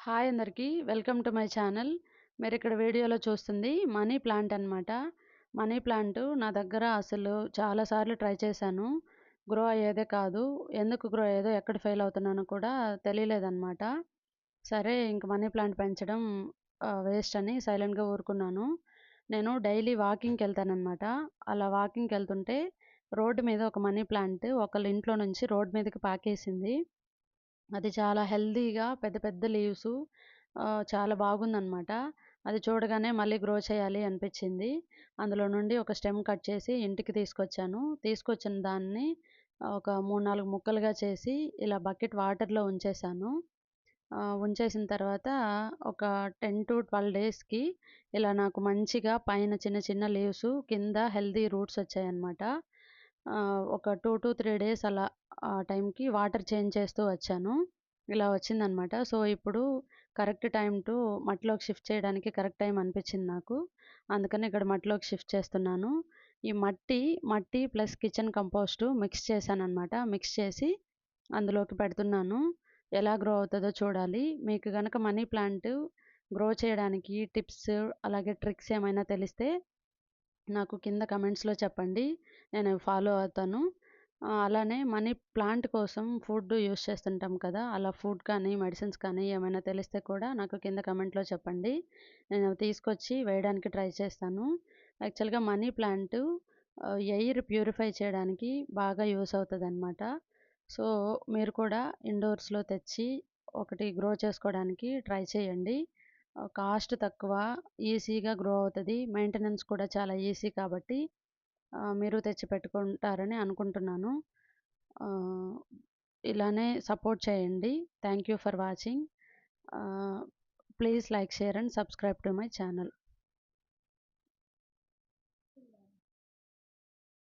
Hi అందరికీ welcome to my channel. మీరు ఇక్కడ వీడియోలో చూస్తుంది మనీ ప్లాంట్ అన్నమాట. మనీ ప్లాంట్ నా దగ్గర అసలు చాలా సార్లు ట్రై చేశాను. గ్రో అయ్యేదే కాదు. ఎందుకు గ్రో అయ్యేదో ఎక్కడ ఫెయిల్ అవుతున్నానో కూడా తెలియలేదన్నమాట. సరే ఇంక మనీ ప్లాంట్ పెంచడం వేస్ట్ అని సైలెంట్గా ఊరుకున్నాను. నేను డైలీ వాకింగ్కి వెళ్తానన్నమాట. అలా వాకింగ్కి వెళ్తుంటే రోడ్డు మీద ఒక మనీ ప్లాంట్ ఒకళ్ళ ఇంట్లో నుంచి రోడ్డు మీదకి పాకేసింది. అది చాలా హెల్తీగా పెద్ద పెద్ద లీవ్సు చాలా బాగుందనమాట. అది చూడగానే మళ్ళీ గ్రో చేయాలి అనిపించింది. అందులో నుండి ఒక స్టెమ్ కట్ చేసి ఇంటికి తీసుకొచ్చాను. తీసుకొచ్చిన దాన్ని ఒక 3, 4 ముక్కలుగా చేసి ఇలా బకెట్ వాటర్‌లో ఉంచేశాను. ఉంచేసిన తర్వాత ఒక 10-12 డేస్‌కి ఇలా నాకు మంచిగా పైన చిన్న చిన్న లీవ్సు, కింద హెల్తీ రూట్స్ వచ్చాయన్నమాట. ఒక 2-3 డేస్ అలా ఆ టైంకి వాటర్ చేంజ్ చేస్తూ వచ్చాను. ఇలా వచ్చిందనమాట. సో, ఇప్పుడు కరెక్ట్ టైమ్ టు మట్టిలోకి షిఫ్ట్ చేయడానికి కరెక్ట్ టైం అనిపించింది నాకు. అందుకని ఇక్కడ మట్టిలోకి షిఫ్ట్ చేస్తున్నాను. ఈ మట్టి ప్లస్ కిచెన్ కంపోస్టు మిక్స్ చేశాననమాట. మిక్స్ చేసి అందులోకి పెడుతున్నాను. ఎలా గ్రో అవుతదో చూడాలి. మీకు గనక మనీ ప్లాంట్ గ్రో చేయడానికి టిప్స్ అలాగే ట్రిక్స్ ఏమైనా తెలిస్తే నాకు కింద కమెంట్స్‌లో చెప్పండి. నేను అవి ఫాలో అవుతాను. అలానే మనీ ప్లాంట్ కోసం ఫుడ్ యూజ్ చేస్తుంటాం కదా! అలా ఫుడ్ కానీ, మెడిసిన్స్ కానీ ఏమైనా తెలిస్తే కూడా నాకు కింద కమెంట్‌లో చెప్పండి. నేను అవి తీసుకొచ్చి వేయడానికి ట్రై చేస్తాను. యాక్చువల్‌గా మనీ ప్లాంట్ ఎయిర్ ప్యూరిఫై చేయడానికి బాగా యూజ్ అవుతదనమాట. సో, మీరు కూడా ఇండోర్స్‌లో తెచ్చి ఒకటి గ్రో చేసుకోవడానికి ట్రై చేయండి. కాస్ట్ తక్కువ, ఈజీగా గ్రో అవుతది. మెయింటెనెన్స్ కూడా చాలా ఈజీ కాబట్టి మీరు తెచ్చి పెట్టుకుంటారని అనుకుంటున్నాను. ఆహ్, ఇలానే సపోర్ట్ చేయండి. Thank you for watching. Please like, share and subscribe to my channel.